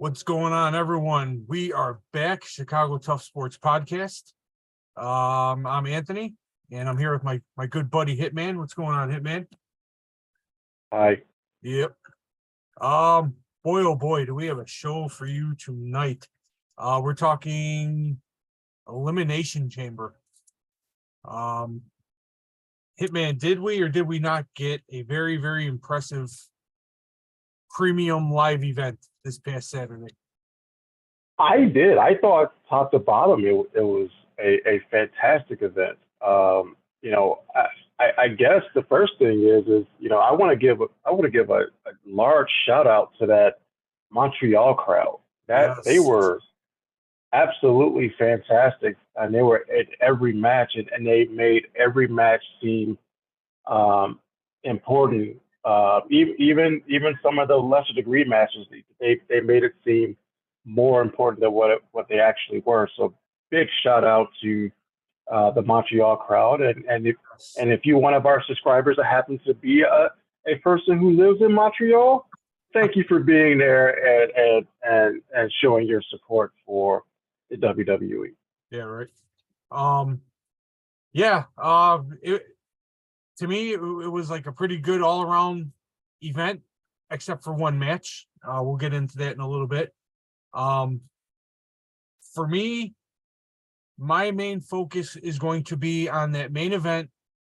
What's going on, everyone? We are back, Chicago Tough Sports Podcast. I'm Anthony, and I'm here with my good buddy Hitman. What's going on, Hitman? Hi. Yep. Boy, oh boy, do we have a show for you tonight. We're talking Elimination Chamber. Hitman, did we or did we not get a very, very impressive premium live event this past Saturday? I did. I thought top to bottom it was a fantastic event. I guess the first thing is I want to give a large shout out to that Montreal crowd. That Yes. They were absolutely fantastic, and they were at every match, and they made every match seem important. Even some of the lesser degree matches, they made it seem more important than what they actually were. So big shout out to the Montreal crowd, and if you're one of our subscribers that happens to be a person who lives in Montreal, thank you for being there and showing your support for the WWE. Yeah, right. To me, it was like a pretty good all-around event, except for one match. We'll get into that in a little bit. For me, my main focus is going to be on that main event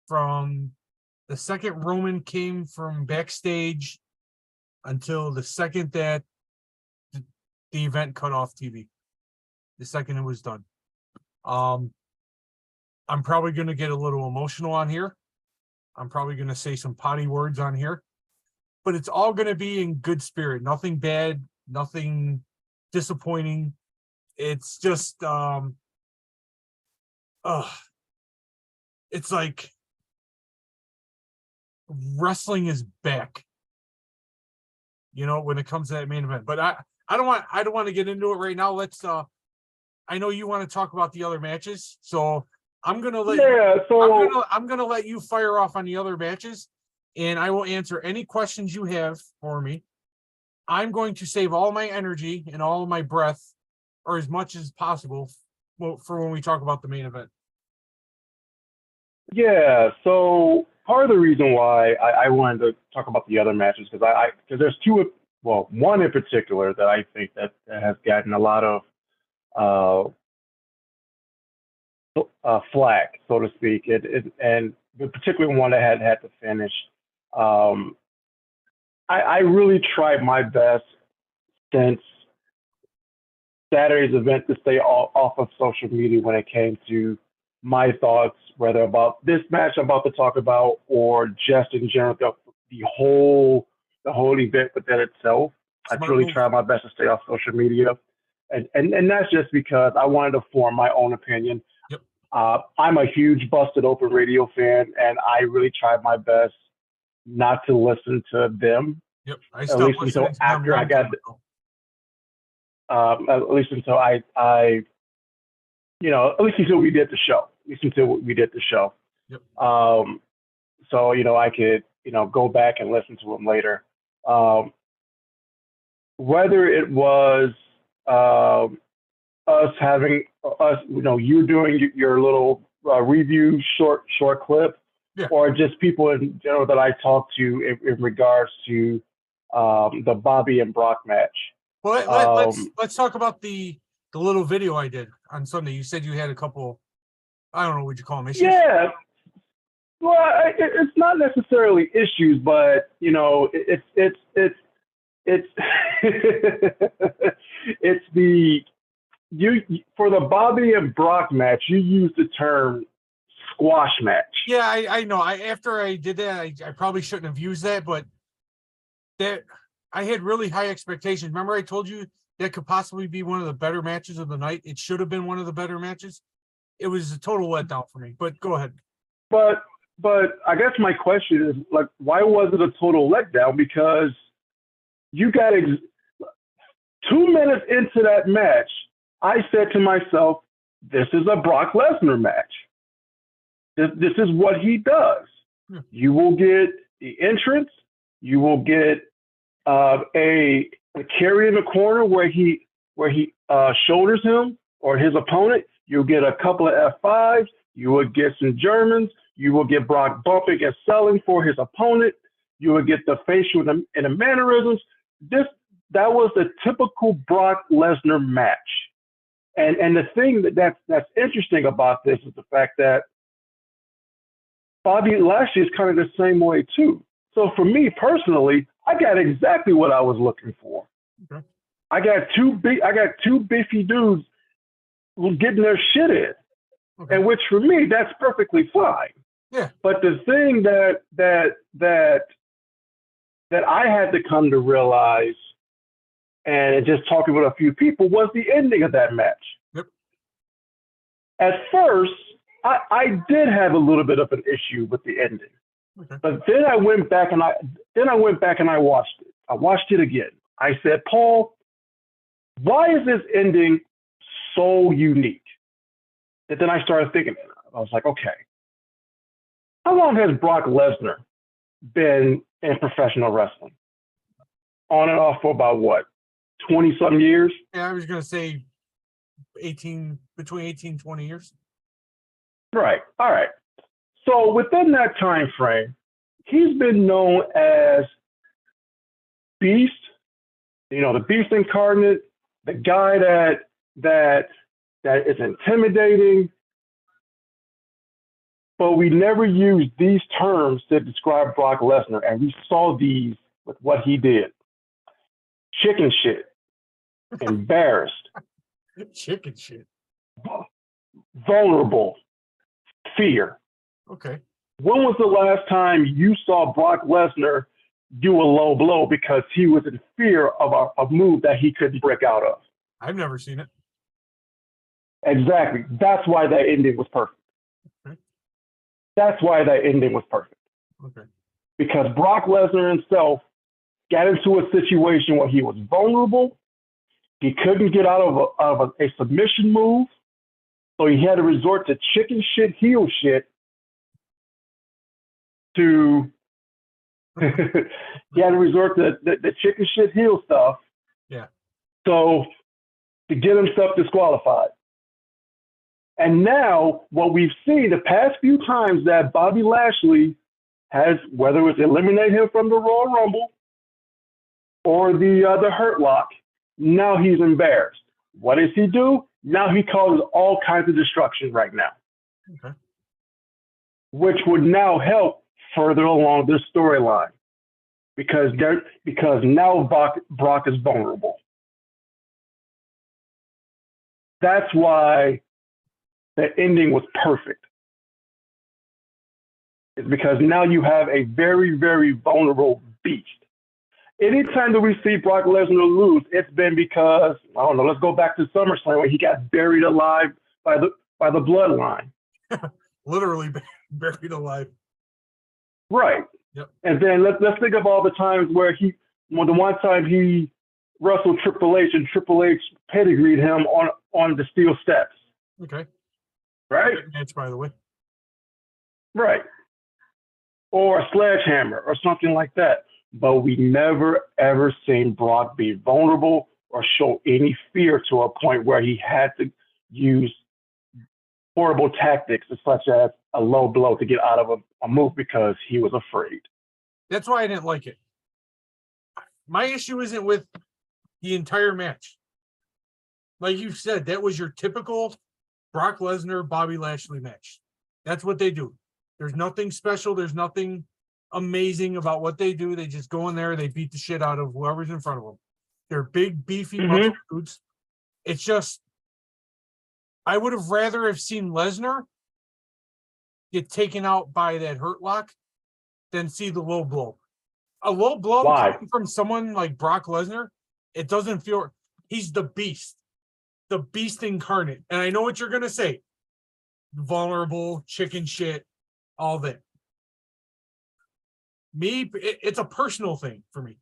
from the second Roman came from backstage until the second that the event cut off TV. The second it was done. I'm probably going to get a little emotional on here. I'm probably going to say some potty words on here, but it's all going to be in good spirit. Nothing bad, nothing disappointing. It's just, it's like wrestling is back, when it comes to that main event. But I don't want to get into it right now. Let's, I know you want to talk about the other matches, so I'm gonna let I'm gonna let you fire off on the other matches, and I will answer any questions you have for me. I'm going to save all my energy and all of my breath, or as much as possible, for when we talk about the main event. Yeah, so part of the reason why I wanted to talk about the other matches because there's one in particular that I think that has gotten a lot of flack, so to speak, and the particular one that had to finish. I really tried my best since Saturday's event to stay off of social media when it came to my thoughts, whether about this match I'm about to talk about or just in general the whole event within itself. I truly tried my best to stay off social media, and that's just because I wanted to form my own opinion. Yep. I'm a huge Busted Open Radio fan, and I really tried my best not to listen to them. Yep. At least until after I got. At least until at least until we did the show. Yep. So I could go back and listen to them later. Whether it was you doing your little review short clip, yeah, or just people in general that I talked to in regards to the Bobby and Brock match. Well, let's talk about the little video I did on Sunday. You said you had a couple, I don't know, would you call them issues? Yeah. Well, it's not necessarily issues, but it's for the Bobby and Brock match, you used the term squash match. Yeah, I know. After I did that, I probably shouldn't have used that, but that I had really high expectations. Remember I told you that could possibly be one of the better matches of the night? It should have been one of the better matches. It was a total letdown for me, but go ahead. But I guess my question is, like, why was it a total letdown? Because you got 2 minutes into that match, I said to myself, this is a Brock Lesnar match. This is what he does. Yeah. You will get the entrance. You will get a a carry in the corner where he shoulders him or his opponent. You'll get a couple of F5s. You will get some Germans. You will get Brock bumping and selling for his opponent. You will get the facial and the mannerisms. That was the typical Brock Lesnar match. And the thing that's interesting about this is the fact that Bobby Lashley is kind of the same way too. So for me personally, I got exactly what I was looking for. Okay. I got two beefy dudes getting their shit in. Okay. And which for me, that's perfectly fine. Yeah. But the thing that I had to come to realize, and just talking with a few people, was the ending of that match. Yep. At first, I did have a little bit of an issue with the ending. Okay. But then I went back and I watched it. I watched it again. I said, Paul, why is this ending so unique? And then I started thinking, I was like, okay, how long has Brock Lesnar been in professional wrestling? On and off for about what, 20-something years? Yeah, I was going to say between 18 and 20 years. Right. All right. So within that time frame, he's been known as Beast, the Beast incarnate, the guy that is intimidating, but we never used these terms to describe Brock Lesnar, and we saw these with what he did. Chicken shit, embarrassed, Chicken shit. vulnerable, fear. Okay. When was the last time you saw Brock Lesnar do a low blow because he was in fear of a move that he couldn't break out of? I've never seen it. Exactly. That's why that ending was perfect. Okay. That's why that ending was perfect. Okay. Because Brock Lesnar himself got into a situation where he was vulnerable. He couldn't get out of a submission move. So he had to resort to chicken shit, heel shit to he had to resort to the chicken shit heel stuff. Yeah. So to get himself disqualified. And now what we've seen the past few times that Bobby Lashley has, whether it's eliminate him from the Royal Rumble or the Hurt Lock, now he's embarrassed. What does he do? Now he causes all kinds of destruction right now. Okay. Which would now help further along this storyline because now Brock is vulnerable. That's why the ending was perfect. It's because now you have a very, very vulnerable beast. Anytime that we see Brock Lesnar lose, it's been because, I don't know, let's go back to SummerSlam where he got buried alive by the bloodline. Literally buried alive. Right. Yep. And then let's think of all the times where the one time he wrestled Triple H and Triple H pedigreed him on the steel steps. Okay. Right? Great match, by the way. Right. Or a sledgehammer or something like that. But we never, ever seen Brock be vulnerable or show any fear to a point where he had to use horrible tactics such as a low blow to get out of a move because he was afraid. That's why I didn't like it. My issue isn't with the entire match. Like you said, that was your typical Brock Lesnar, Bobby Lashley match. That's what they do. There's nothing special. There's nothing amazing about what they do. They just go in there, they beat the shit out of whoever's in front of them. They're big, beefy muscle dudes. It's just, I would have rather have seen Lesnar get taken out by that Hurt Lock than see the low blow. A low blow coming from someone like Brock Lesnar, it doesn't feel. He's the beast incarnate. And I know what you're gonna say: vulnerable, chicken shit, all that. It's a personal thing for me.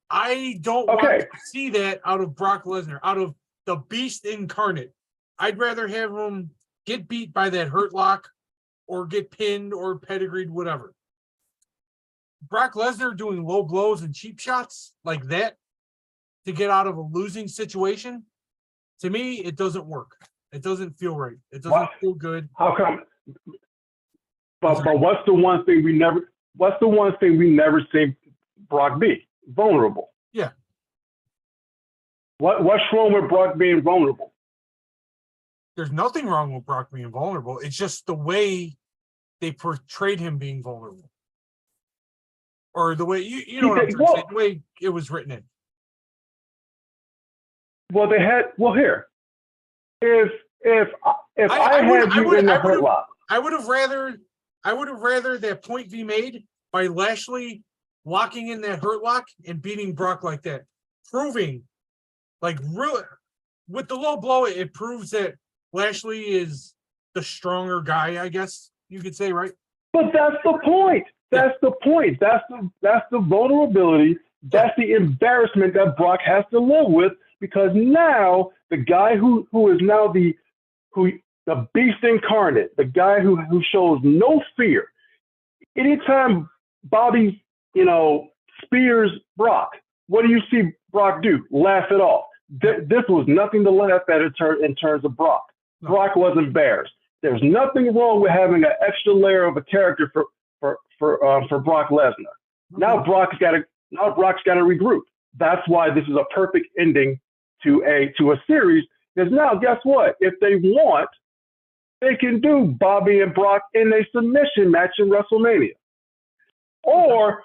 I don't want to see that out of Brock Lesnar, out of the beast incarnate. I'd rather have him get beat by that Hurt Lock or get pinned or pedigreed, whatever. Brock Lesnar doing low blows and cheap shots like that, to get out of a losing situation, to me, it doesn't work. It doesn't feel right. It doesn't feel good. How come? But what's the one thing we never seen Brock be? Vulnerable. Yeah. What's wrong with Brock being vulnerable? There's nothing wrong with Brock being vulnerable. It's just the way they portrayed him being vulnerable. Or the way you know what I'm trying to say, the way it was written in. Well, here. If I had you in the Hurt Lock, I would have rather that point be made by Lashley locking in that Hurt Lock and beating Brock like that, proving, like, really, with the low blow, it proves that Lashley is the stronger guy, I guess you could say, right? But that's the point. That's the point. That's the vulnerability. That's the embarrassment that Brock has to live with, because now the guy who is now the beast incarnate, the guy who shows no fear. Anytime Bobby, spears Brock, what do you see Brock do? Laugh it off. This was nothing to laugh at in terms of Brock. No. Brock was embarrassed. There's nothing wrong with having an extra layer of a character for Brock Lesnar. Mm-hmm. Now Brock's got to regroup. That's why this is a perfect ending to a series. Because now, guess what? If they want, they can do Bobby and Brock in a submission match in WrestleMania. Or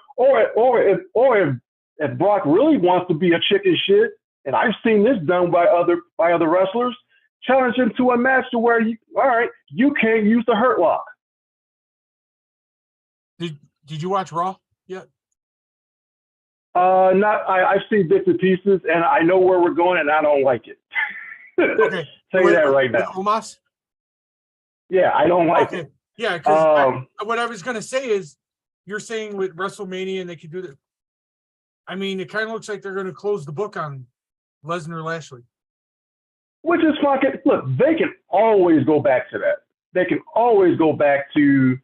if Brock really wants to be a chicken shit, and I've seen this done by other wrestlers, challenge him to a match to where you can't use the Hurt Lock. Did you watch Raw yet? I've seen bits and pieces, and I know where we're going, and I don't like it. Okay. Say that right now. Omos? Yeah, I don't like it. Yeah, because what I was going to say is, you're saying with WrestleMania and they could do that. I mean, it kind of looks like they're going to close the book on Lesnar Lashley. Which is fucking, look, they can always go back to that. They can always go back to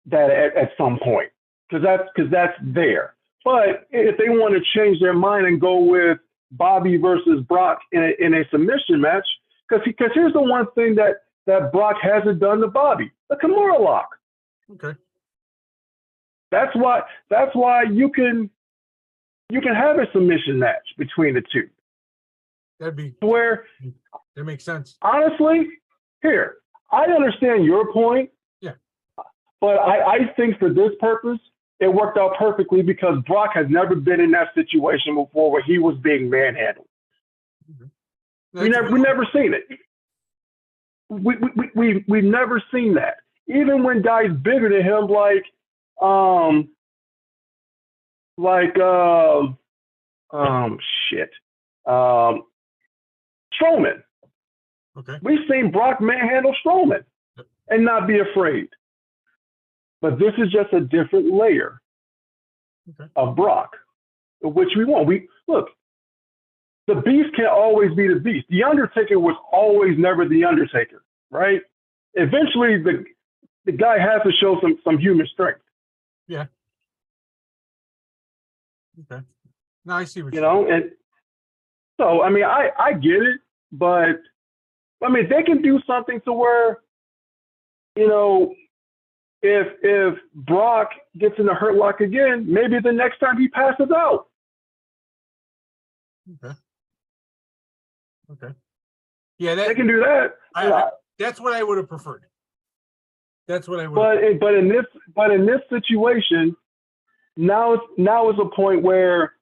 that at some point, because that's there. But if they want to change their mind and go with Bobby versus Brock in a submission match, because here's the one thing that Brock hasn't done to Bobby: the Kimura lock. Okay. That's why you can have a submission match between the two. That'd be where that makes sense. Honestly, here, I understand your point. Yeah. But I think for this purpose, it worked out perfectly, because Brock has never been in that situation before where he was being manhandled. Mm-hmm. We never seen it. We've never seen that. Even when guys bigger than him, Strowman. Okay. We've seen Brock manhandle Strowman and not be afraid. But this is just a different layer of Brock, which we want. Look, the Beast can't always be the Beast. The Undertaker was always never the Undertaker, right? Eventually, the guy has to show some human strength. Yeah. Okay. Now I see what and so I mean I get it, but I mean they can do something to where, if Brock gets in the Hurt Lock again, maybe the next time he passes out. Okay. Yeah, they can do that. That's what I would have preferred. That's what I would. But in this situation, now is a point where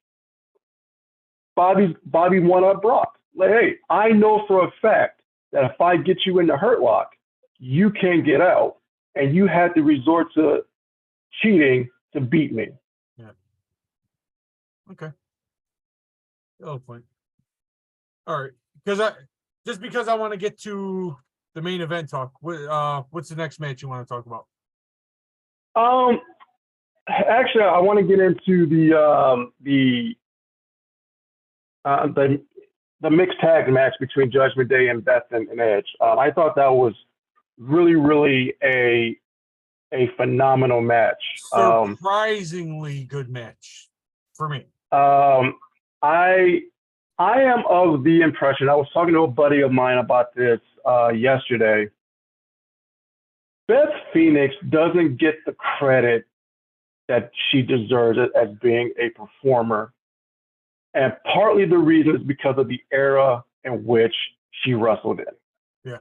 Bobby won up Brock. Like, hey, I know for a fact that if I get you in the Hurt Lock, you can't get out, and you had to resort to cheating to beat me. Yeah. Okay. Oh, point. All right, because I want to get to the main event talk. What's the next match you want to talk about? Actually, I want to get into the mixed tag match between Judgment Day and Beth and Edge. I thought that was really, really a phenomenal match. Surprisingly good match for me. I I am of the impression, I was talking to a buddy of mine about this yesterday. Beth Phoenix doesn't get the credit that she deserves as being a performer. And partly the reason is because of the era in which she wrestled in. Yeah.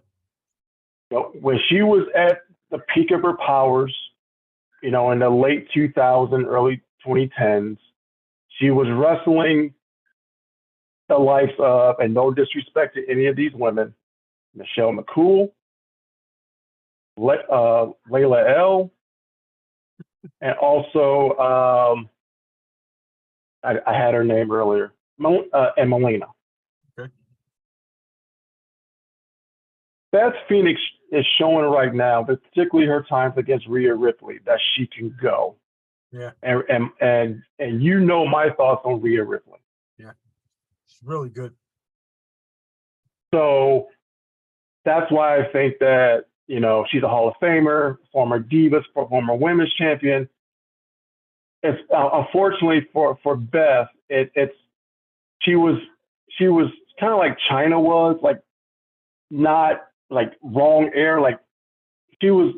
So when she was at the peak of her powers, in the late 2000s, early 2010s, she was wrestling the likes of, and no disrespect to any of these women, Michelle McCool, Layla L, and also I had her name earlier, and Melina. Okay. Beth Phoenix is showing right now, but particularly her times against Rhea Ripley, that she can go. Yeah. And my thoughts on Rhea Ripley. Yeah. She's really good. So that's why I think that, she's a Hall of Famer, former Divas, former women's champion. It's unfortunately for Beth, she was kind of like China was, like not like wrong era, like she was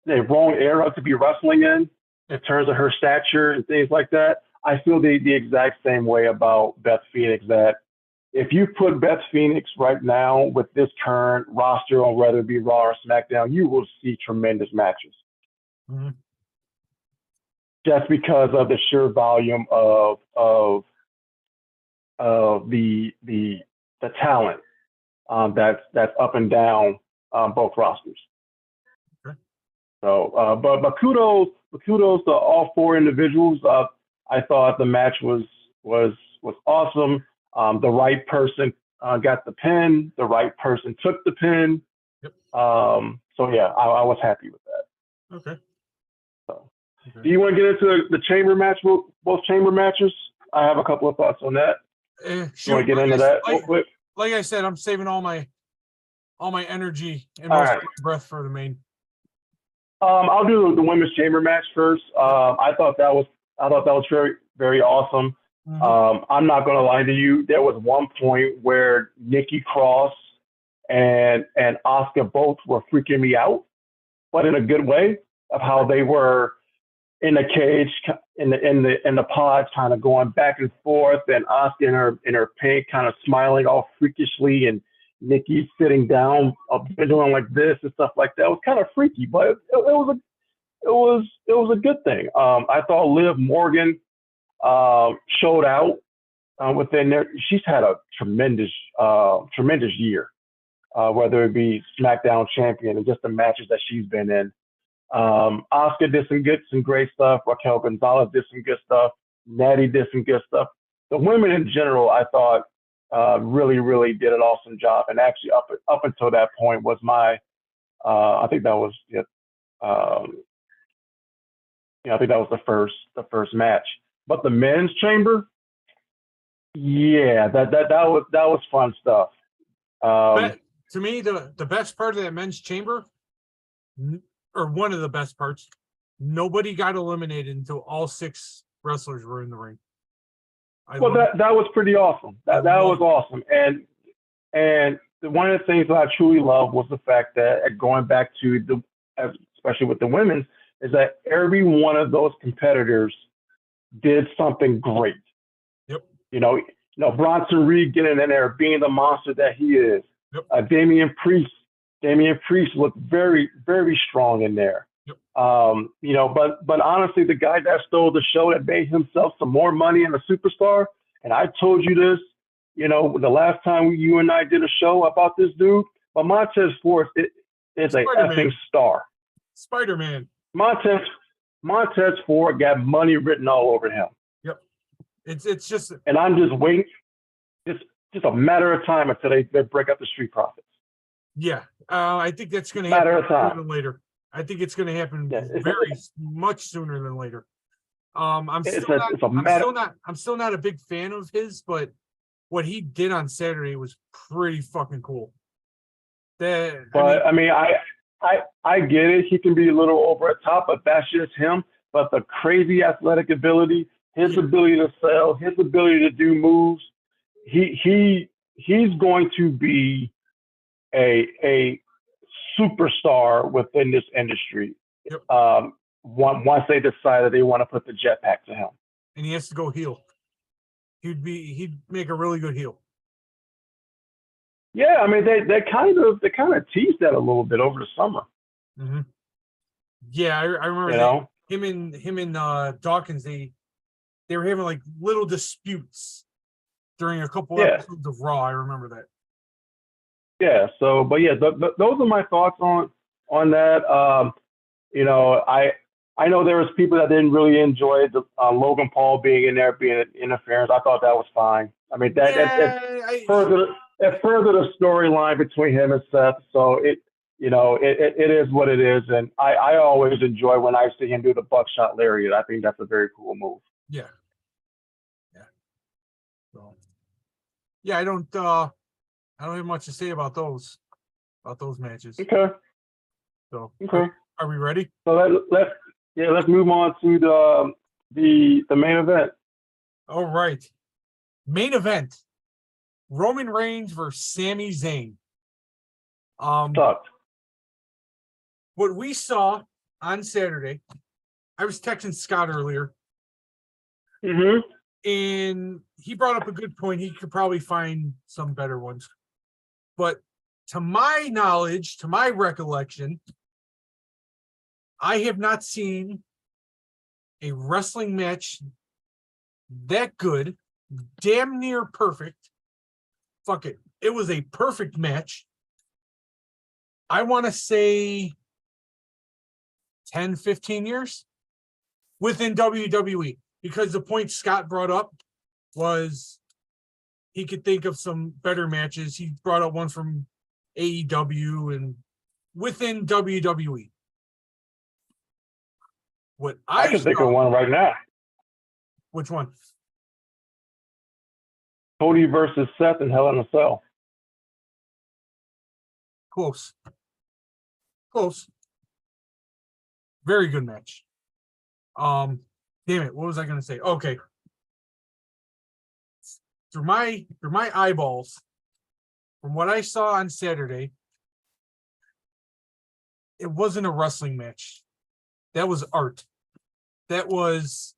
the wrong era to be wrestling in terms of her stature and things like that. I feel the exact same way about Beth Phoenix, that if you put Beth Phoenix right now with this current roster on whether it be Raw or SmackDown, you will see tremendous matches. Mm-hmm. Just because of the sheer volume of the talent that's up and down both rosters. Okay. So, but kudos to all four individuals. I thought the match was awesome. The right person got the pin. The right person took the pin. Yep. So yeah, I was happy with that. Okay. So, do you want to get into the chamber match? Both chamber matches. I have a couple of thoughts on that. You want to get into that real quick? Like I said, I'm saving all my energy and most breath for the main. I'll do the women's chamber match first. I thought that was very, very awesome. Mm-hmm. I'm not going to lie to you. There was one point where Nikki Cross and Asuka both were freaking me out, but in a good way, of how they were in the cage, in the pods, kind of going back and forth, and Asuka in her pink, kind of smiling all freakishly, and Nikki sitting down, doing like this and stuff like that. It was kind of freaky, but it was a good thing. I thought Liv Morgan showed out within there. She's had a tremendous year, whether it be SmackDown champion and just the matches that she's been in. Asuka did some great stuff. Raquel Gonzalez did some good stuff. Natty did some good stuff. The women in general, I thought, really, really did an awesome job. And actually, up until that point was my, I think that was it. I think that was the first match. But the men's chamber, yeah, that was fun stuff. To me, the best part of that men's chamber, or one of the best parts, nobody got eliminated until all 6 wrestlers were in the ring. That was pretty awesome. That was awesome. And one of the things that I truly love was the fact that, going back to especially with the women, is that every one of those competitors did something great. Yep. Bronson Reed getting in there, being the monster that he is. Yep. Damian Priest looked very, very strong in there. Yep. But honestly, the guy that stole the show, that made himself some more money and a superstar, and I told you this, the last time you and I did a show about this dude, but Montez Ford is an effing star. Spider-Man. Montez Ford got money written all over him. Yep. It's just, and I'm just waiting. Just a matter of time until they break up the Street Profits. Yeah, I think that's going to happen sooner than later. I think it's going to happen very much sooner than later. I'm still not a big fan of his, but what he did on Saturday was pretty fucking cool. I get it. He can be a little over the top, but that's just him. But the crazy athletic ability, his ability to sell, his ability to do moves, he's going to be a superstar within this industry. Yep. Once they decide that they want to put the jetpack to him, And he has to go heel. He'd make a really good heel. yeah, I mean they kind of teased that a little bit over the summer. Mm-hmm. Yeah, I remember You know, him and Dawkins, they were having like little disputes during a couple episodes of Raw. I remember that. Yeah. So, but yeah, those are my thoughts on that. You know, I know there was people that didn't really enjoy the Logan Paul being in there, being an interference. I thought that was fine. I mean, that furthered the storyline between him and Seth. So it is what it is, and I always enjoy when I see him do the buckshot lariat. I think that's a very cool move. Yeah. So, yeah, I don't have much to say about those matches. Okay. So okay. Are we ready? So let's move on to the main event. All right. Main event. Roman Reigns versus Sami Zayn. Sucked. What we saw on Saturday, I was texting Scott earlier. Mm-hmm. And he brought up a good point. He could probably find some better ones. But to my knowledge, to my recollection, I have not seen a wrestling match that good, damn near perfect. Fuck it. It was a perfect match. I want to say 10, 15 years within WWE. Because the point Scott brought up was he could think of some better matches. He brought up one from AEW and within WWE. What I can think of one right now. Which one? Cody versus Seth in Hell in a Cell. Close. Very good match. Damn it, what was I gonna say? Okay. Through my eyeballs, from what I saw on Saturday, it wasn't a wrestling match. That was art. That was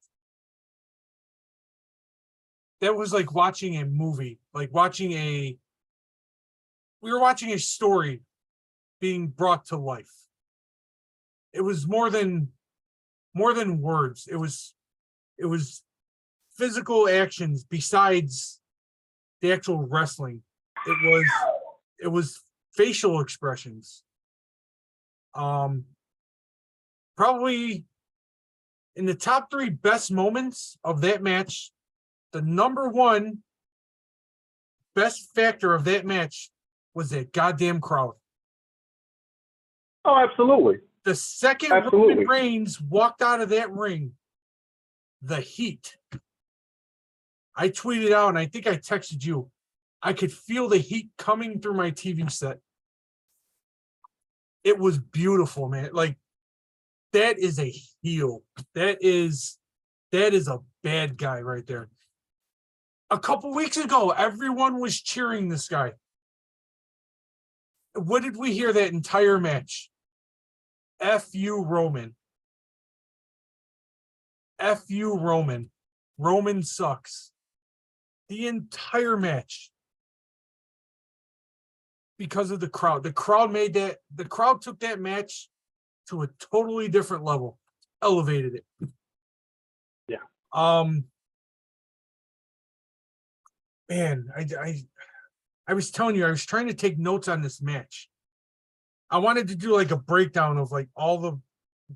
like watching a movie, like we were watching a story being brought to life. It was more than words. It was physical actions besides the actual wrestling. It was facial expressions. Probably in the top 3 best moments of that match, the number one best factor of that match was that goddamn crowd. Oh, absolutely. The second Roman Reigns walked out of that ring, the heat. I tweeted out, and I think I texted you, I could feel the heat coming through my TV set. It was beautiful, man. Like, that is a heel. That is a bad guy right there. A couple weeks ago, everyone was cheering this guy. What did we hear that entire match? F you, Roman. F you, Roman. Roman sucks. The entire match. Because of the crowd. The crowd took that match to a totally different level. Elevated it. Yeah. Man, I was telling you, I was trying to take notes on this match. I wanted to do like a breakdown of like all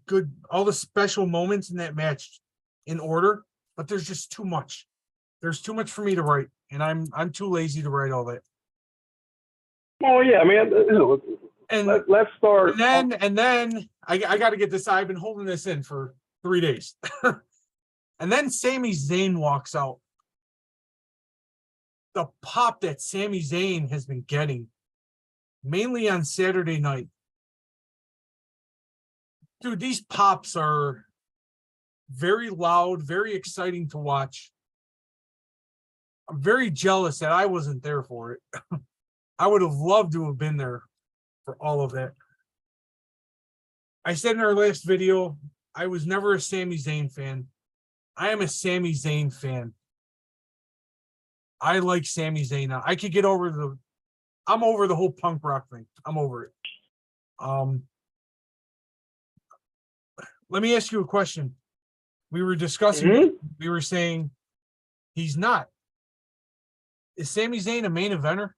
the special moments in that match in order, but there's just too much. There's too much for me to write, and I'm too lazy to write all that. Well, yeah, I mean, let's start. And then I got to get this. I've been holding this in for 3 days, and then Sami Zayn walks out. The pop that Sami Zayn has been getting, mainly on Saturday night. Dude, these pops are very loud, very exciting to watch. I'm very jealous that I wasn't there for it. I would have loved to have been there for all of that. I said in our last video, I was never a Sami Zayn fan. I am a Sami Zayn fan. I like Sami Zayn now. I could get over I'm over the whole punk rock thing. I'm over it. Let me ask you a question. We were discussing, we were saying he's not. Is Sami Zayn a main eventer?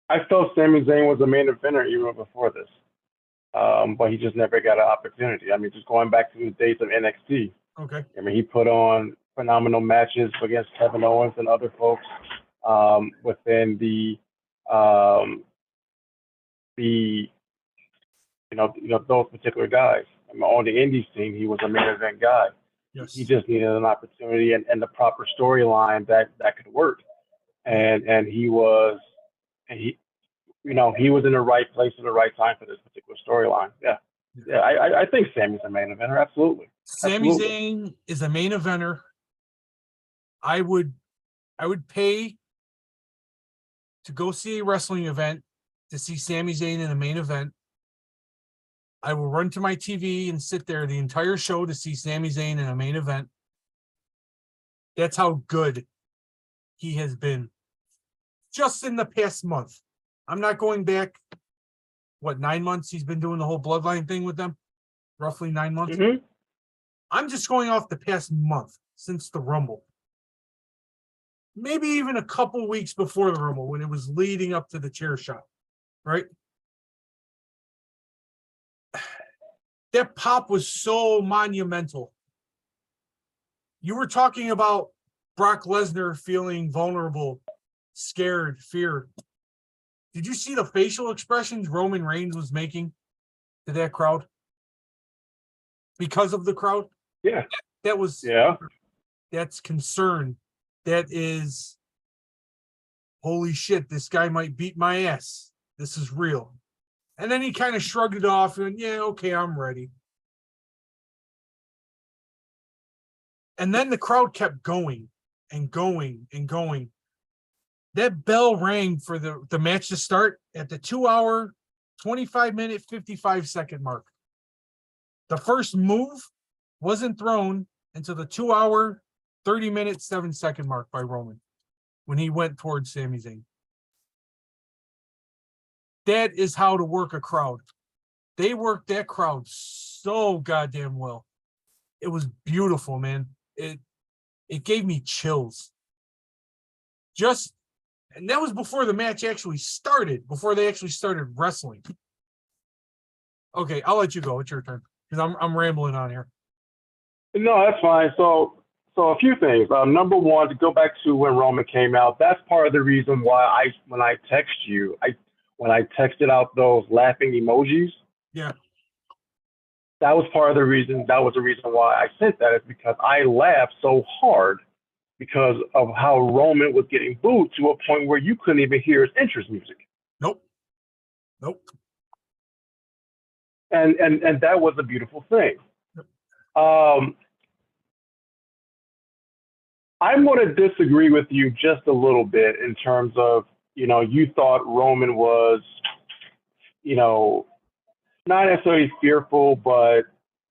I felt Sami Zayn was a main eventer even before this, but he just never got an opportunity. I mean, just going back to the days of NXT. Okay. I mean, he put on phenomenal matches against Kevin Owens and other folks within the those particular guys. I mean, on the indie scene, he was a main event guy. Yes. He just needed an opportunity and the proper storyline that could work. And he was in the right place at the right time for this particular storyline. Yeah. I think Sami's a main eventer. Absolutely. Sami Zayn is a main eventer. I would pay to go see a wrestling event to see Sami Zayn in a main event. I will run to my TV and sit there the entire show to see Sami Zayn in a main event. That's how good he has been just in the past month. I'm not going back, 9 months he's been doing the whole bloodline thing with them? Roughly 9 months. Mm-hmm. I'm just going off the past month since the Rumble. Maybe even a couple weeks before the Rumble when it was leading up to the chair shot, right? That pop was so monumental. You were talking about Brock Lesnar feeling vulnerable, scared, fear. Did you see the facial expressions Roman Reigns was making to that crowd? Because of the crowd? Yeah. That was, yeah. That's concern. That is, holy shit, this guy might beat my ass. This is real. And then he kind of shrugged it off and, yeah, okay, I'm ready. And then the crowd kept going and going and going. That bell rang for the match to start at the 2 hour, 25 minute, 55 second mark. The first move wasn't thrown until the 2 hour, 30 minute, 7 second mark by Roman when he went towards Sami Zayn. That is how to work a crowd. They worked that crowd so goddamn well. It was beautiful, man. It gave me chills. And that was before the match actually started, before they actually started wrestling. Okay, I'll let you go. It's your turn because I'm rambling on here. No, that's fine. So a few things. Number one, to go back to when Roman came out, that's part of the reason why when I text you, when I texted out those laughing emojis. Yeah. That was part of the reason. That was the reason why I sent that, is because I laughed so hard because of how Roman was getting booed to a point where you couldn't even hear his entrance music. Nope. And that was a beautiful thing. I'm going to disagree with you just a little bit in terms of, you thought Roman was, not necessarily fearful, but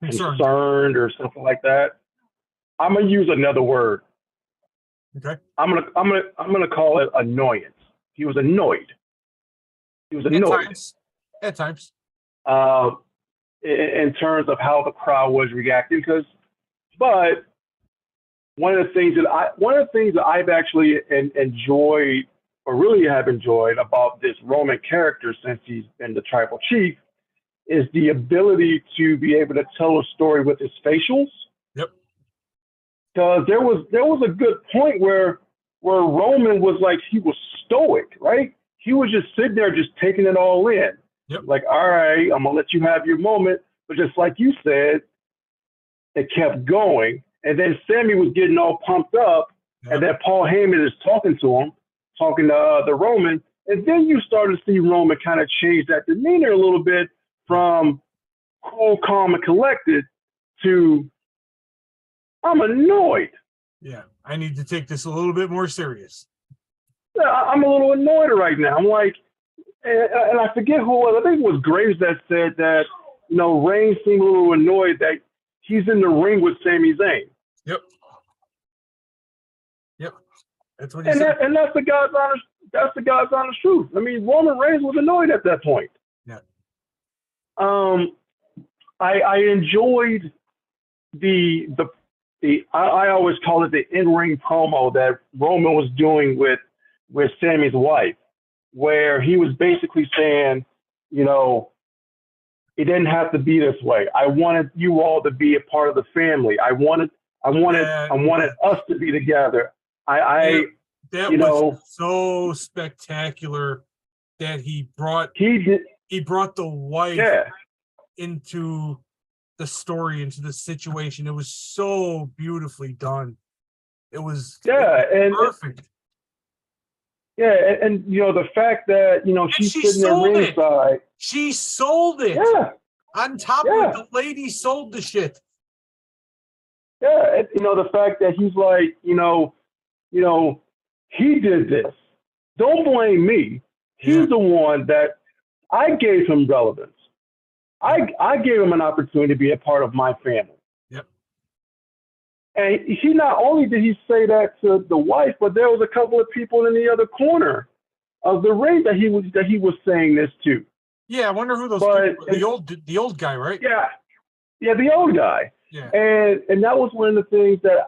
concerned or something like that. I'm going to use another word. Okay. I'm gonna call it annoyance. He was annoyed. At times. In terms of how the crowd was reacting, but one of the things that I've actually enjoyed, or really have enjoyed, about this Roman character since he's been the tribal chief, is the ability to be able to tell a story with his facials. Yep. Because there was a good point where Roman was like, he was stoic, right? He was just sitting there, just taking it all in. Yep. Like, all right, I'm gonna let you have your moment. But just like you said, it kept going. And then Sami was getting all pumped up, and then Paul Heyman is talking to the Roman, and then you start to see Roman kind of change that demeanor a little bit from cool, calm, and collected to, I'm annoyed. Yeah, I need to take this a little bit more serious. I'm a little annoyed right now. I'm like, and I forget who it was. I think it was Graves that said that, Reigns seemed a little annoyed that he's in the ring with Sami Zayn. Yep. That's what he said. And that's the God's honest truth. I mean, Roman Reigns was annoyed at that point. Yeah. I enjoyed the I always call it the in-ring promo that Roman was doing with Sammy's wife, where he was basically saying, it didn't have to be this way. I wanted you all to be a part of the family. I wanted us to be together. That was so spectacular that he brought the wife into the story, into the situation. It was so beautifully done. It was perfect. And the fact that she's sitting there ringside. She sold it. Yeah. On top of the lady sold the shit. Yeah, and, the fact that he's like, he did this. Don't blame me. He's the one that I gave him relevance. I gave him an opportunity to be a part of my family. Yep. And he not only did he say that to the wife, but there was a couple of people in the other corner of the ring that he was saying this to. Yeah, I wonder who those people, the old guy, right? Yeah, the old guy. Yeah. And that was one of the things that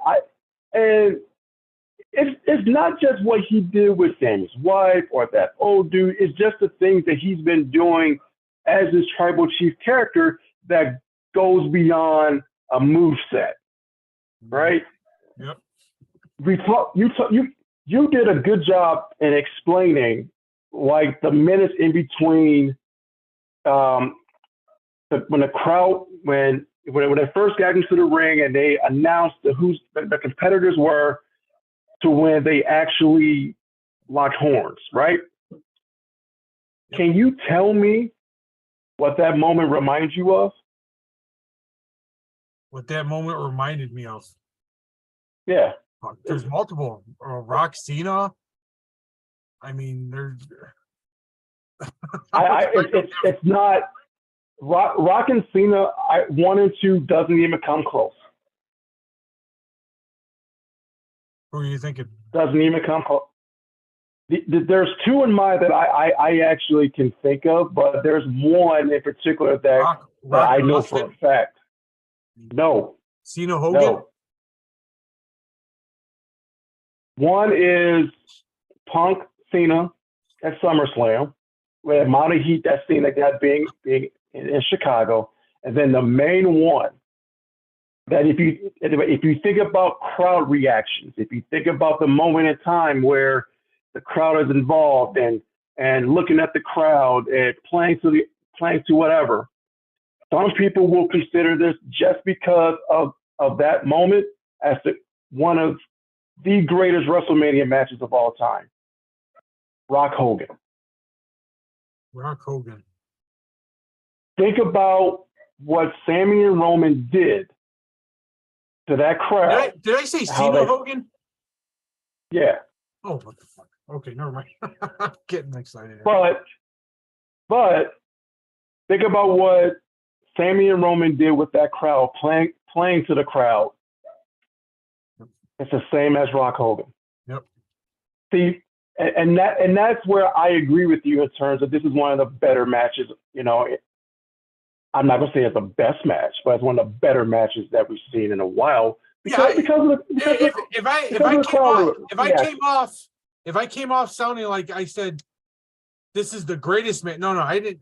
it's not just what he did with Sammy's wife or that old dude. It's just the things that he's been doing as this tribal chief character that goes beyond a moveset, right? Yep. You did a good job in explaining like the minutes in between when they first got into the ring and they announced who the competitors were to when they actually locked horns, right? Yep. Can you tell me what that moment reminds you of? What that moment reminded me of? Yeah. There's multiple. Rock Cena. I mean, there's. It's not Rock and Cena. 1 and 2 doesn't even come close. Who are you thinking? Doesn't even come close. There's 2 in mind that I actually can think of, but there's one in particular that I know for a fact. No. Cena Hogan? No. One is Punk Cena at SummerSlam, with the amount of heat that Cena got being in Chicago. And then the main one, that if you think about crowd reactions, if you think about the moment in time where the crowd is involved and looking at the crowd and playing to whatever, some people will consider this, just because of that moment, as one of the greatest WrestleMania matches of all time. Rock Hogan. Think about what Sami and Roman did to that crowd. Did I say Cena Hogan? Yeah. Oh, what the fuck? Okay, never mind. I'm getting excited. But think about what Sami and Roman did with that crowd, playing to the crowd. It's the same as Rock Hogan. Yep. See, and that's where I agree with you in terms of this is one of the better matches. I'm not gonna say it's the best match, but it's one of the better matches that we've seen in a while. If I came off sounding like I said this is the greatest match. No, I didn't.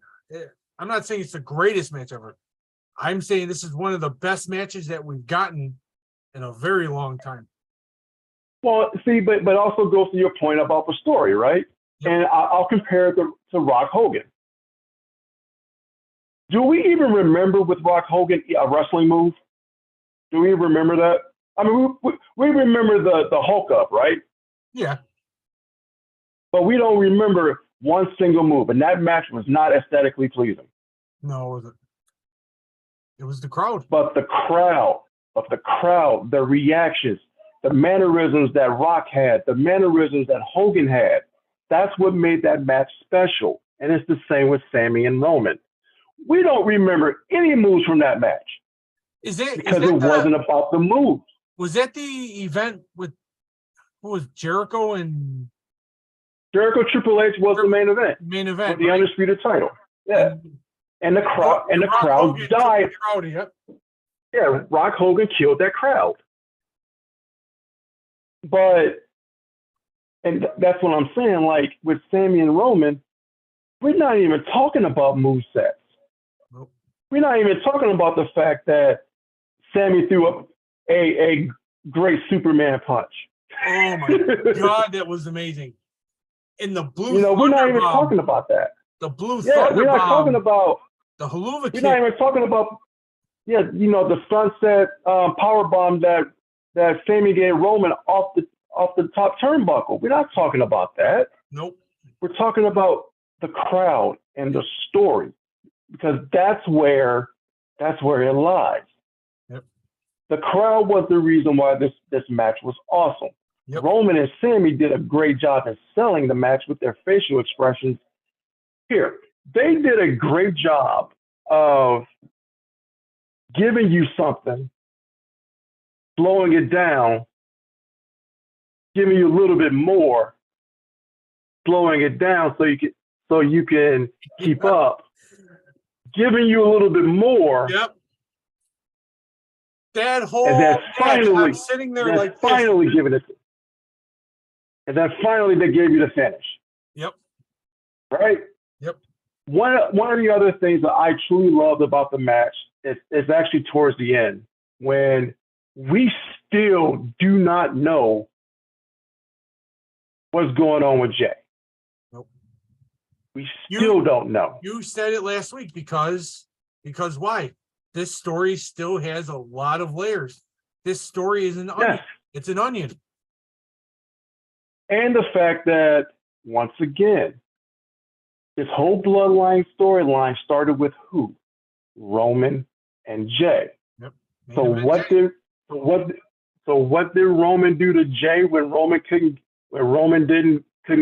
I'm not saying it's the greatest match ever. I'm saying this is one of the best matches that we've gotten in a very long time. Well, see, but also goes to your point about the story, right? Yep. And I'll compare it to Rock Hogan. Do we even remember with Rock Hogan a wrestling move? Do we remember that? I mean, we remember the Hulk up, right? Yeah. But we don't remember one single move, and that match was not aesthetically pleasing. No, it was the crowd. But the crowd, the reactions, the mannerisms that Rock had, the mannerisms that Hogan had. That's what made that match special. And it's the same with Sami and Roman. We don't remember any moves from that match because it wasn't about the moves. Was that the event with who was Jericho and Triple H was the main event. Main event, for the undisputed title. Yeah, and the crowd died. Yep. Yeah, Rock Hogan killed that crowd. But, and that's what I'm saying. Like with Sami and Roman, we're not even talking about movesets. Nope. We're not even talking about the fact that Sami threw up a great Superman punch. Oh my God, that was amazing. In the blue, we're not even talking about that. The blue Yeah, thunder we're not bomb, talking about the haluva kick. We're not even talking about the sunset power bomb that Sami gave Roman off the top turnbuckle. We're not talking about that. Nope. We're talking about the crowd and the story, because that's where it lies. Yep. The crowd was the reason why this match was awesome. Yep. Roman and Sami did a great job in selling the match with their facial expressions. Here, they did a great job of giving you something, slowing it down, giving you a little bit more, slowing it down so you can keep up, giving you a little bit more. Yep. That whole and then finally, I'm sitting there like finally this. giving it, and then finally they gave you the finish. Yep. Right. Yep. One of the other things that I truly loved about the match is actually towards the end, when we still do not know what's going on with Jay. Nope. We still don't know. You said it last week because why? This story still has a lot of layers. This story is an onion. Yes. It's an onion. And the fact that, once again, this whole bloodline storyline started with who? Roman and Jay. Yep. So what did Roman do to Jay when Roman couldn't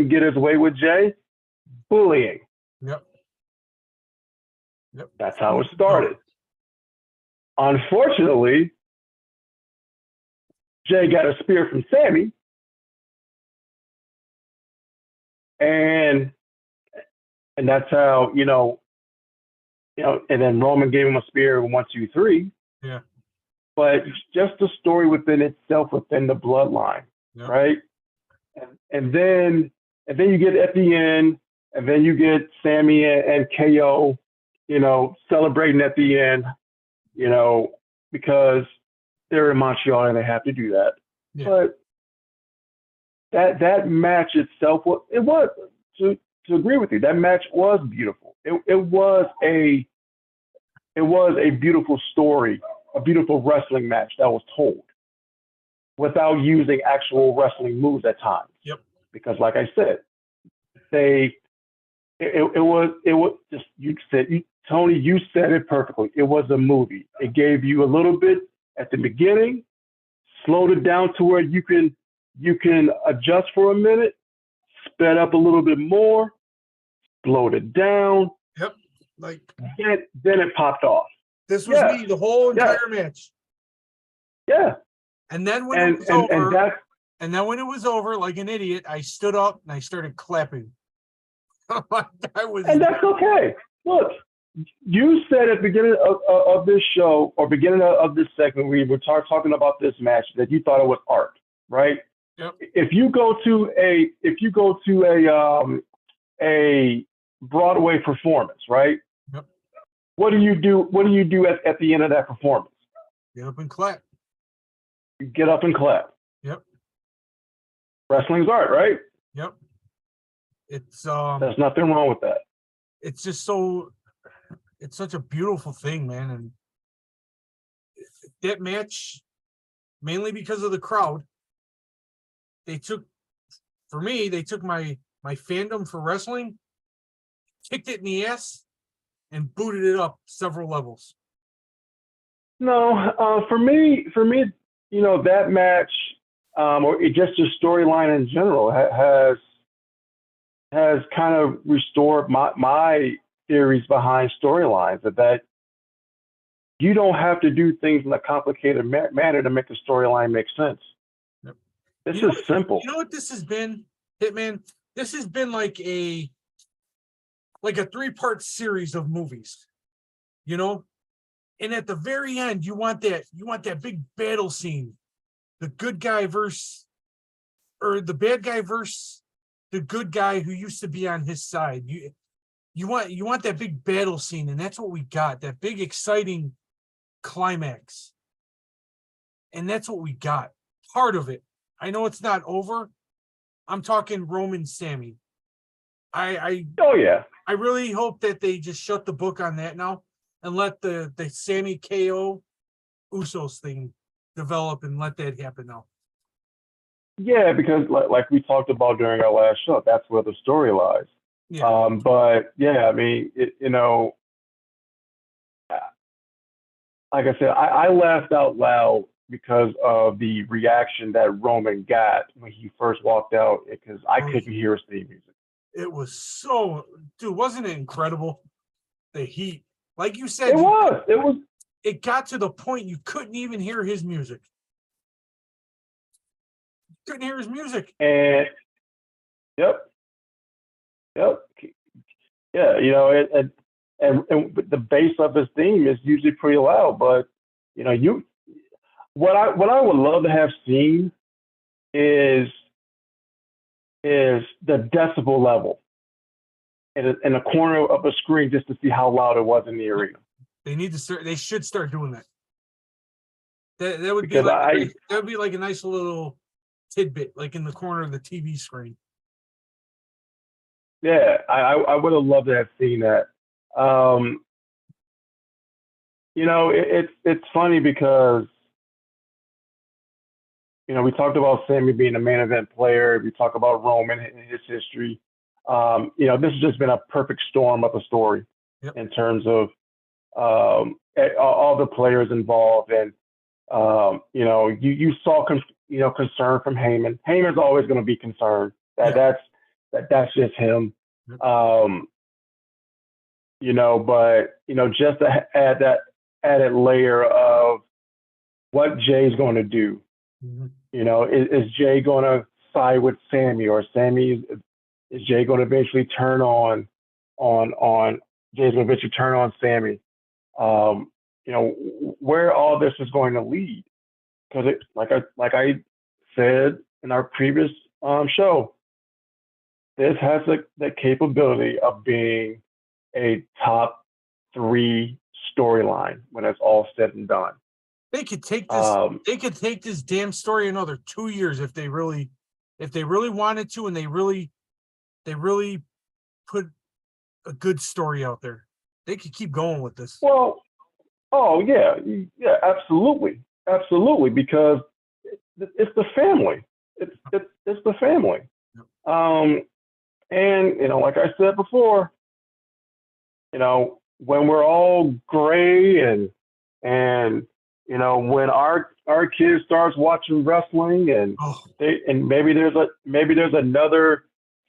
get his way with Jay? Bullying. Yep. Yep. That's how it started. Unfortunately, Jay got a spear from Sami, and that's how and then Roman gave him a spear in 1, 2, 3. Yeah. But just the story within itself, within the bloodline, Yep. right? And then you get at the end, and then you get Sami and KO, celebrating at the end, because they're in Montreal and they have to do that. Yeah. But that match itself to agree with you, that match was beautiful. It was a beautiful story, a beautiful wrestling match that was told without using actual wrestling moves at times. Yep. Because, like I said, it was just, Tony, you said it perfectly. It was a movie. It gave you a little bit at the beginning, slowed it down to where you can adjust for a minute, sped up a little bit more, slowed it down. Yep. Like then it popped off. This was me the whole entire match. Yeah. And then when it was over, and then when it was over, like an idiot, I stood up and I started clapping. And that's okay. Look, you said at the beginning of this show, or beginning of this segment, we were talking about this match, that you thought it was art, right? Yep. If you go to a Broadway performance, right? Yep. What do you do at the end of that performance? Get up and clap. You get up and clap. Yep. Wrestling's art, right? Yep. It's there's nothing wrong with that. It's just it's such a beautiful thing, man. And that match, mainly because of the crowd, they took my fandom for wrestling, kicked it in the ass, and booted it up several levels. No, for me, that match, or just the storyline in general has kind of restored my theories behind storylines that you don't have to do things in a complicated manner to make the storyline make sense. Yep. This is simple. You know what this has been, Hitman? This has been like a 3-part series of movies, you know? And at the very end, you want that big battle scene. The good guy versus, or the bad guy versus the good guy who used to be on his side. You want that big battle scene, and that's what we got. That big exciting climax. And that's what we got. Part of it. I know it's not over. I'm talking Roman Sami. Oh yeah. I really hope that they just shut the book on that now and let the Sami KO Usos thing develop and let that happen now. Yeah, because like we talked about during our last show, that's where the story lies. Yeah. But yeah, I mean, like I said, I laughed out loud because of the reaction that Roman got when he first walked out, because I couldn't hear his theme music. It was so, dude, wasn't it incredible? The heat. Like you said, it got to the point you couldn't even hear his music. You couldn't hear his music. And yep. Yeah, and the bass of his theme is usually pretty loud, but what I would love to have seen is the decibel level in a corner of a screen just to see how loud it was in the arena. They should start doing that. That would because be like a nice little tidbit, like in the corner of the TV screen. Yeah, I would have loved to have seen that. It's funny because we talked about Sami being a main event player. We talk about Roman and his history. This has just been a perfect storm of a story. Yep. In terms of all the players involved, and you saw concern from Heyman. Heyman's always going to be concerned. That's just him. Yep. But just to add that added layer of what Jay's going to do. Mm-hmm. Is Jay going to side with Sami, or is Jay going to eventually turn on Jay's going to eventually turn on Sami? Where all this is going to lead, because like I said in our previous show, this has the capability of being a top 3 storyline when it's all said and done. They could take this. They could take this damn story another 2 years if they really wanted to, and they really put a good story out there. They could keep going with this. Well, oh yeah, absolutely, because it's the family. It's the family. Yep. And like I said before, when we're all gray and when our kids starts watching wrestling and maybe there's another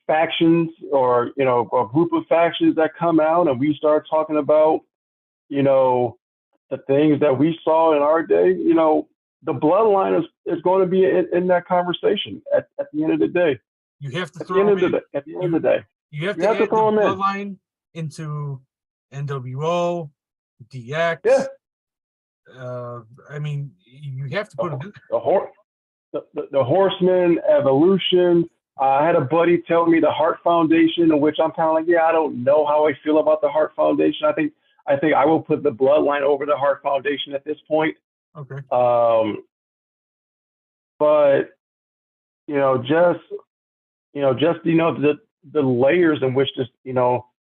factions or a group of factions that come out and we start talking about the things that we saw in our day, the bloodline is going to be in that conversation at the end of the day. You have to at the end of the day. You have to add the bloodline into NWO, DX. Yeah. You have to put them in there. The Horseman, Evolution. I had a buddy tell me the Heart Foundation, in which I'm kind of like, I don't know how I feel about the Heart Foundation. I think I will put the bloodline over the Heart Foundation at this point. Okay. But the layers in which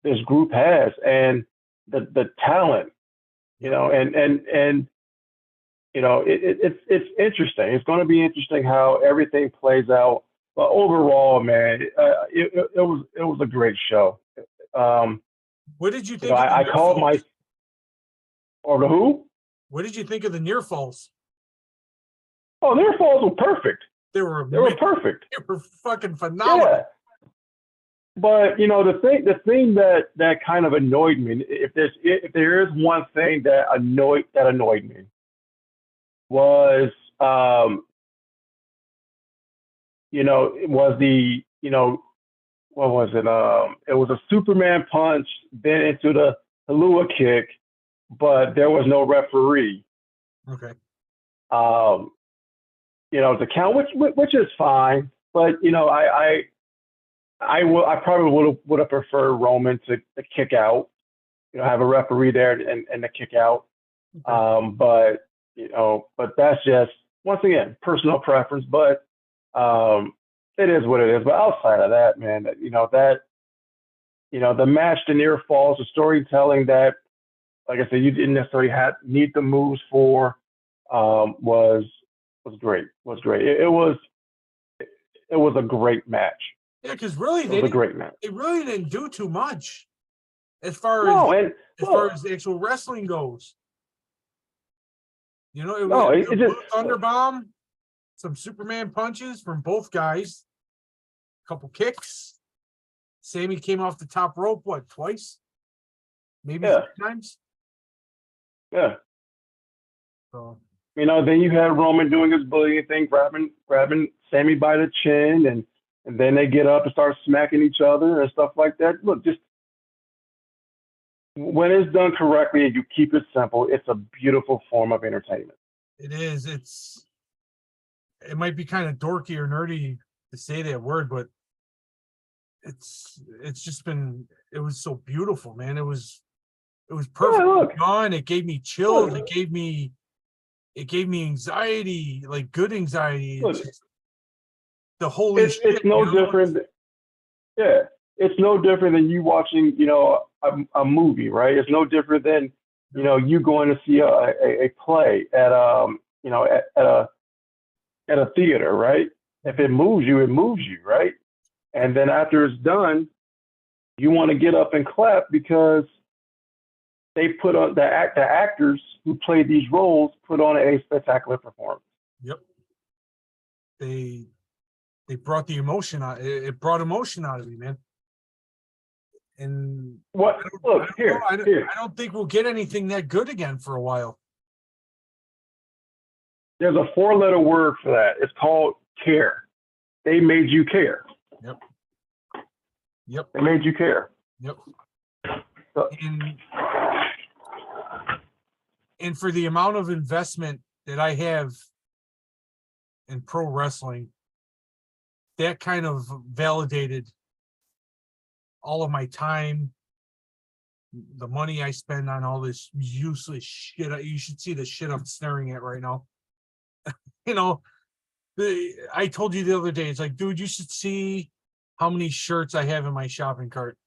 this group has, and the talent, it's interesting. It's going to be interesting how everything plays out. But overall, man, it was a great show. What did you think? I called my or the who? What did you think of the near falls? Oh, near falls were perfect. They were perfect. They were fucking phenomenal. Yeah. But the thing that kind of annoyed me, if there is one thing that annoyed me, was it was what was it? It was a Superman punch, then into the Halua kick, but there was no referee. Okay. To count, which is fine, but I probably would have preferred Roman to kick out, have a referee there and the kick out. Okay. But that's just, once again, personal preference. But it is what it is. But outside of that, man, the match, the near falls, the storytelling that, like I said, you didn't necessarily need the moves for, was great. Was great. It was a great match. Yeah, because really It was a great match. They really didn't do too much as far as the actual wrestling goes. It was a blue thunder bomb, some Superman punches from both guys, a couple kicks. Sami came off the top rope, what, twice? Maybe 3 times? Yeah. So then you had Roman doing his bullying thing, grabbing Sami by the chin, and then they get up and start smacking each other and stuff like that. Look, just when it's done correctly and you keep it simple, it's a beautiful form of entertainment. It is. It might be kind of dorky or nerdy to say that word, but it's just been. It was so beautiful, man. It was perfect. Done. It gave me chills. It gave me anxiety, like good anxiety. The holy shit. It's no different. Yeah, it's no different than you watching, a movie, right? It's no different than, you going to see a play at a theater, right? If it moves you, right? And then after it's done, you want to get up and clap because they put on the actors who play these roles put on a spectacular performance. Yep. They brought the emotion out. It brought emotion out of me, man. And I don't think we'll get anything that good again for a while. There's a 4-letter word for that. It's called care. They made you care. Yep. They made you care. Yep. And for the amount of investment that I have in pro wrestling, that kind of validated all of my time, the money I spend on all this useless shit. You should see the shit I'm staring at right now. I told you the other day, it's like, dude, you should see how many shirts I have in my shopping cart.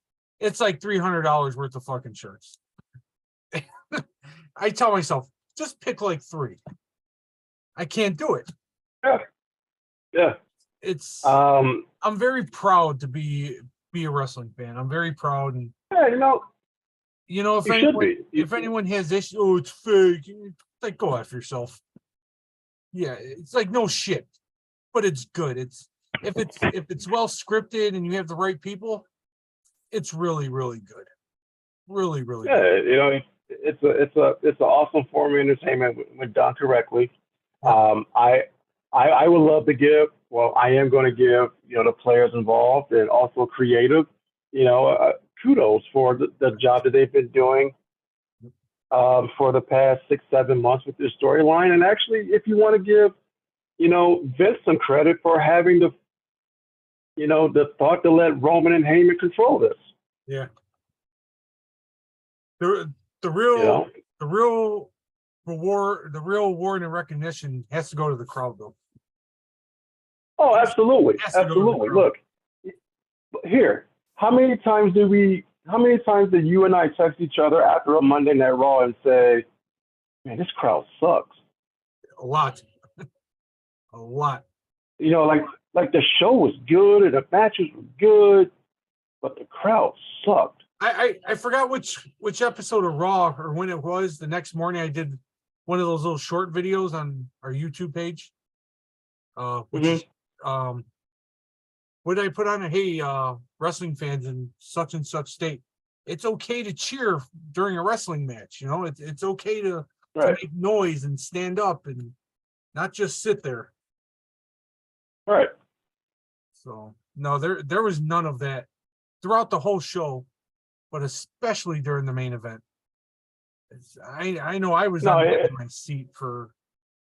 It's like $300 worth of fucking shirts. I tell myself, just pick like 3. I can't do it. Yeah. It's I'm very proud to be a wrestling fan. I'm very proud, and if anyone has this, it's fake, like, go after yourself. Yeah, it's like, no shit, but it's good. If it's well scripted and you have the right people, it's really, really good. Really, really good. Yeah, it's an awesome form of entertainment when done correctly. I would love to give. Well, I am going to give the players involved and also creative, kudos for the job that they've been doing for the past 6-7 months with this storyline. And actually, if you want to give, Vince some credit for having the thought to let Roman and Heyman control this. Yeah. The real reward and recognition has to go to the crowd, though. Oh, absolutely. Absolutely. Look, here, how many times did you and I text each other after a Monday Night Raw and say, man, this crowd sucks? A lot. A lot. Like the show was good and the matches were good, but the crowd sucked. I forgot which episode of Raw or when it was. The next morning I did one of those little short videos on our YouTube page, which what did I put on it? Hey, wrestling fans in such and such state, it's okay to cheer during a wrestling match. You know, it's okay to Right. make noise and stand up and not just sit there. Right. So no, there was none of that throughout the whole show, but especially during the main event. I know I was No, on the edge of my seat for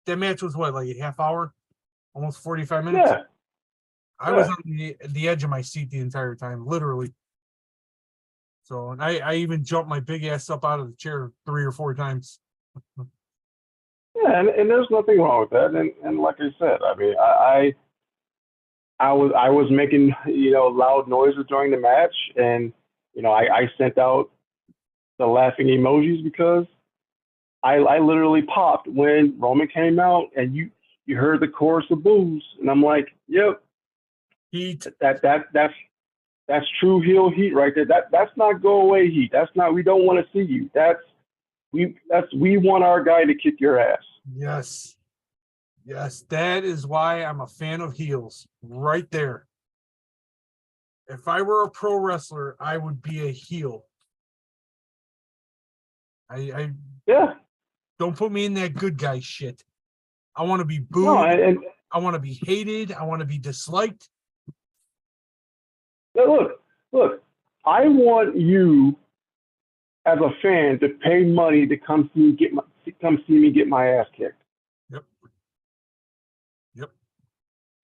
that match. Was what, like a half hour, almost 45 minutes. yeah. I was on the edge of my seat the entire time, literally. So, and I even jumped my big ass up out of the chair 3 or 4 times. Yeah, and there's nothing wrong with that. And like I said, I mean, I was making loud noises during the match, and I sent out the laughing emojis because I literally popped when Roman came out, and you heard the chorus of boos, and I'm like, yep, Heat. That's true heel heat right there. That's not go away heat. That's not, we don't want to see you. We want our guy to kick your ass. Yes. Yes, that is why I'm a fan of heels. Right there. If I were a pro wrestler, I would be a heel. I Yeah. don't put me in that good guy shit. I want to be booed. No, and I want to be hated. I want to be disliked. look. I want you as a fan to pay money to come see me get my ass kicked. Yep.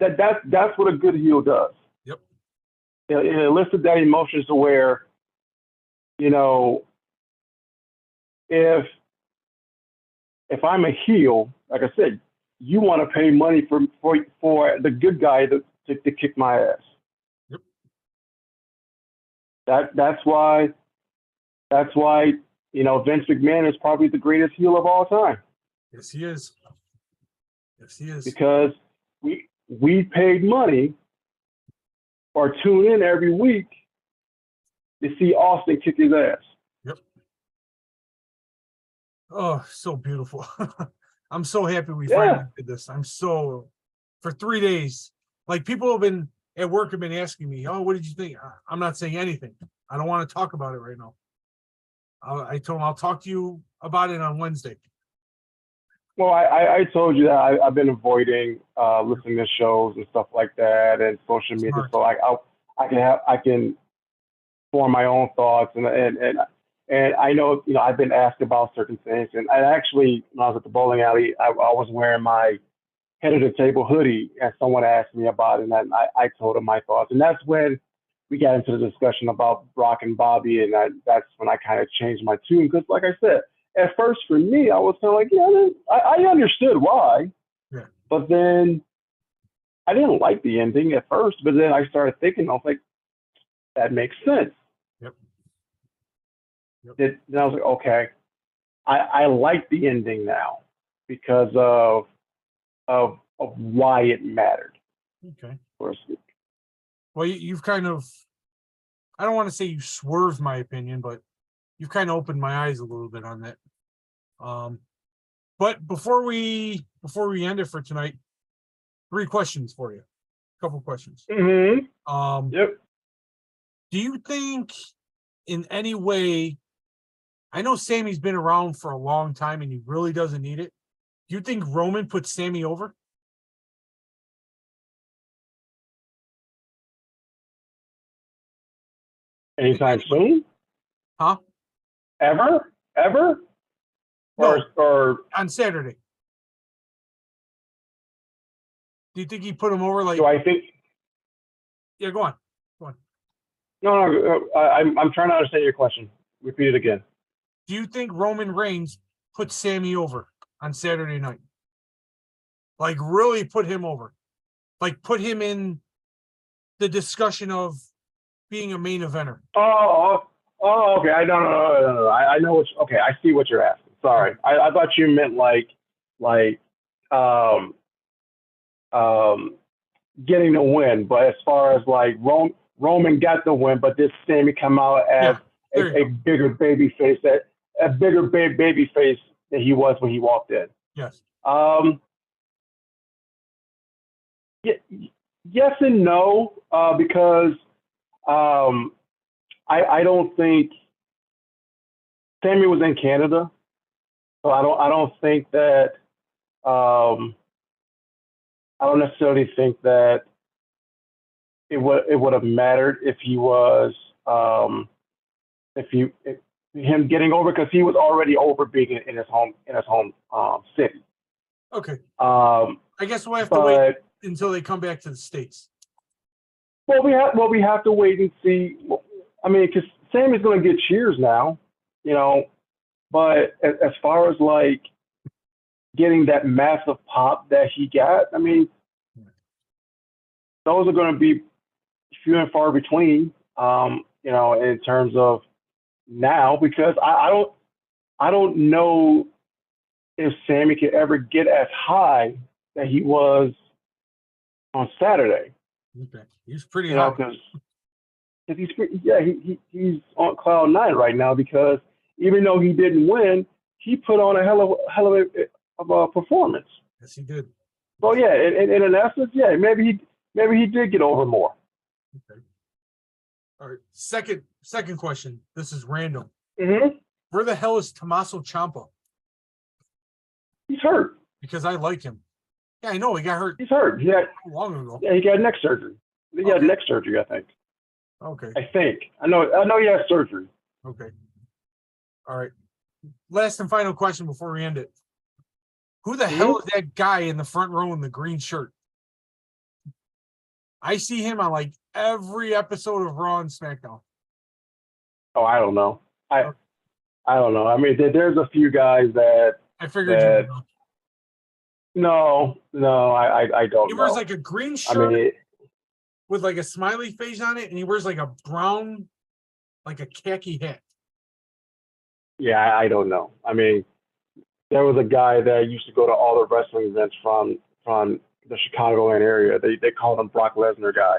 That's what a good heel does. Yep. It elicits that emotion to where, if I'm a heel, like I said, you want to pay money for the good guy to kick my ass. Yep. That's why Vince McMahon is probably the greatest heel of all time. Yes, he is. Yes, he is. Because we paid money or tune in every week to see Austin kick his ass. Yep. Oh, so beautiful. I'm so happy we finally did this. I'm so, for 3 days, like people have been at work have been asking me, oh, what did you think? I'm not saying anything. I don't want to talk about it right now. I told him I'll talk to you about it on Wednesday. Well, I told you that I've been avoiding listening to shows and stuff like that and social media, so I can form my own thoughts and I know I've been asked about certain things, and I actually, when I was at the bowling alley, I was wearing my head of the table hoodie, and someone asked me about it, and I told them my thoughts, and that's when we got into the discussion about Brock and Bobby, and that's when I kind of changed my tune, because like I said, at first for me, I was kind of like, I understood why, but then I didn't like the ending at first, but then I started thinking, I was like, that makes sense. Then I was like, okay, I like the ending now because of why it mattered. Okay. So to speak. Well, you've kind of, I don't want to say you swerved my opinion, but you've kind of opened my eyes a little bit on that. But before we end it for tonight, 3 questions for you. A couple questions. Mm-hmm. Yep. Do you think in any way, I know Sami's been around for a long time and he really doesn't need it. Do you think Roman put Sami over? Anytime soon? Huh? Ever? No, or on Saturday. Do you think he put him over? Like, do I think? Yeah, go on. No, I'm trying to understand your question. Repeat it again. Do you think Roman Reigns put Sami over on Saturday night? Like, really put him over? Like, put him in the discussion of being a main eventer? Oh, okay. I don't know. I know okay. I see what you're asking. Sorry, I thought you meant like getting the win. But as far as like Roman got the win, but did Sami come out as a bigger baby face, baby face that he was when he walked in? Yes. yes and no, because I don't think Sammy was in Canada, so I don't think that I don't necessarily think that it would have mattered if he was if him getting over, because he was already over being in his home city. Okay. Um, I guess we'll have to wait but until they come back to the States. we have to wait and see. I mean, because Sammy's going to get cheers now, you know. But as far as like getting that massive pop that he got, I mean, those are going to be few and far between. You know, in terms of now, because I don't know if Sammy could ever get as high that he was on Saturday. Okay. He's pretty You know, high. because he's on cloud nine right now, because even though he didn't win, he put on a hell of a performance. Yes, he did. So yeah, in an essence, yeah, maybe he did get over more. Okay. All right. Second question. This is random. Mm-hmm. Where the hell is Tommaso Ciampa? He's hurt. Because I like him. Yeah, I know he got hurt He's hurt. Yeah, long ago. he got neck surgery. He had neck surgery, I think. Okay. I know he has surgery. Okay. All right. Last and final question before we end it. Who the hell is that guy in the front row in the green shirt? I see him on like every episode of Raw and SmackDown. Oh, I don't know. I don't know. I mean, there's a few guys that I figured you would know. No, I don't know. He wears like a green shirt I mean, with like a smiley face on it, and he wears like a brown, like a khaki hat. Yeah, I don't know. I mean, there was a guy that used to go to all the wrestling events from the Chicagoland area. They called him Brock Lesnar guy.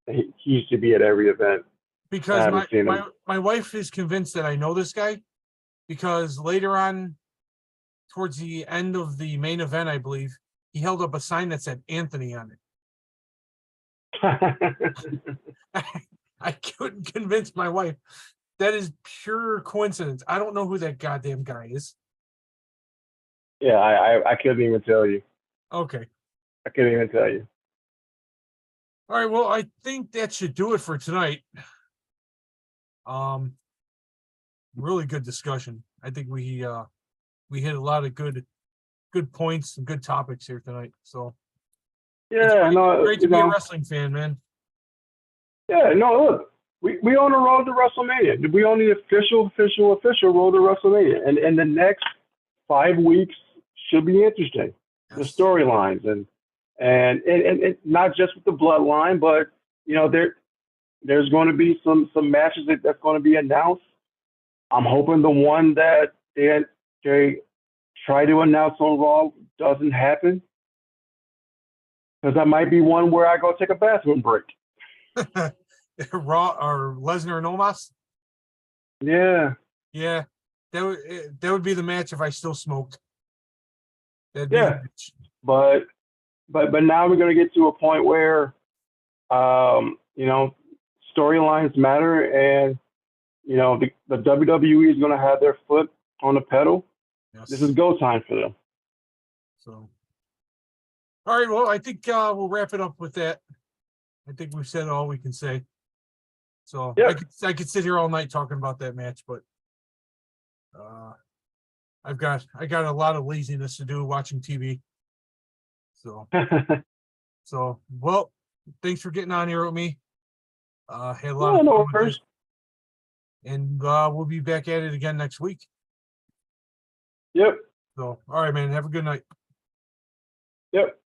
He used to be at every event. Because my wife is convinced that I know this guy, because later on, towards the end of the main event, I believe, he held up a sign that said Anthony on it. I couldn't convince my wife. That is pure coincidence. I don't know who that goddamn guy is. Yeah, I couldn't even tell you. Okay. I couldn't even tell you. All right, well, I think that should do it for tonight. Really good discussion. I think we hit a lot of good points and good topics here tonight. So yeah, great to be a wrestling fan, man. Yeah, no, look, we on the road to WrestleMania. We on the official road to WrestleMania, and the next 5 weeks should be interesting. Yes. The storylines and not just with the bloodline, but you know there's going to be some matches that's going to be announced. I'm hoping the one that they try to announce on Raw doesn't happen, because that might be one where I go take a bathroom break. Raw or Lesnar and Omos? Yeah. Yeah. That would be the match if I still smoked. That'd be the match. But now we're gonna get to a point where you know, storylines matter, and you know, the WWE is gonna have their foot on the pedal. Yes. This is go time for them. So all right, well, I think we'll wrap it up with that. I think we've said all we can say. So yep. I could sit here all night talking about that match, but I got a lot of laziness to do watching TV. So well, thanks for getting on here with me. Had a lot of fun with this. And we'll be back at it again next week. Yep. So all right, man. Have a good night. Yep.